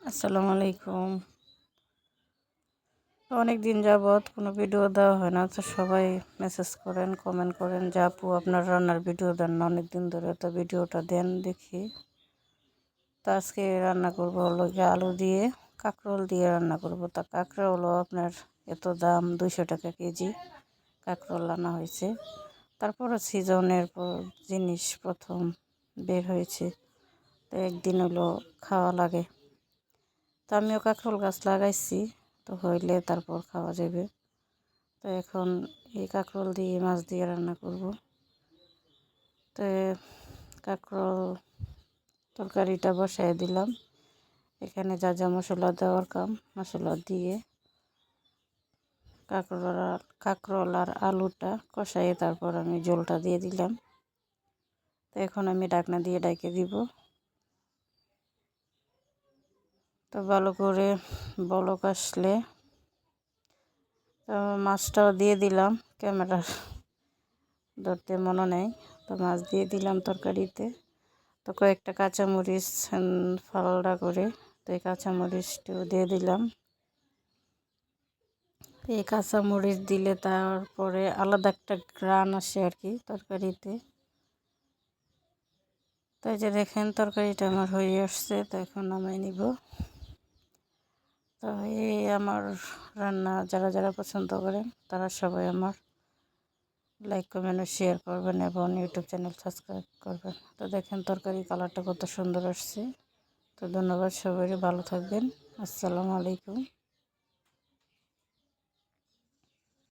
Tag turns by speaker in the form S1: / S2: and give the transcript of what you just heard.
S1: আসসালামু আলাইকুম। অনেক দিন যাবৎ কোনো ভিডিও দেওয়া হয় না, তো সবাই মেসেজ করেন, কমেন্ট করেন যে আপু আপনার রান্নার ভিডিও দেন না, অনেক দিন ধরে তো ভিডিওটা দেন দেখি। তো আজকে রান্না করব হলো গিয়ে আলু দিয়ে কাঁকরোল দিয়ে রান্না করব। তা কাঁকরোল হলো আপনার এত দাম, 200 টাকা কেজি কাঁকরোল আনা হয়েছে। তারপরও সিজনের জিনিস প্রথম বের হয়েছে, তো একদিন হলো খাওয়া লাগে। তো আমিও কাঁকরোল গাছ লাগাইছি, তো হইলে তারপর খাওয়া যাবে। তো এখন এই কাঁকরোল দিয়ে মাছ দিয়ে রান্না করব। তো কাঁকরোল তরকারিটা বসাই দিলাম। এখানে যা যা মশলা দেওয়ার কাম মশলা দিয়ে কাঁকরোল আর আলুটা কষাইয়ে তারপর আমি ঝোলটা দিয়ে দিলাম। তো এখন আমি ঢাকনা দিয়ে ঢেকে দিব। তো ভালো করে বলক আসলে তো মাছটাও দিয়ে দিলাম, ক্যামেরা ধরতে মনে নেই। তো মাছ দিয়ে দিলাম তরকারিতে। তো কয়েকটা কাঁচামরিচ ফালদা করে, তো এই কাঁচামরিচটাও দিয়ে দিলাম। এই কাঁচামরিচ দিলে তারপরে আলাদা একটা ঘ্রাণ আসে আর কি তরকারিতে। তো এই যে দেখেন তরকারিটা আমার হয়ে আসছে, তো এখন নামাই নিব। তো এই আমার রান্না যারা যারা পছন্দ করেন তারা সবাই আমার লাইক কমেন্ট ও শেয়ার করবেন এবং ইউটিউব চ্যানেল সাবস্ক্রাইব করবেন। তো দেখেন তরকারি কালারটা কত সুন্দর আসছে। তো ধন্যবাদ, সবাই ভালো থাকবেন। আসসালামু আলাইকুম।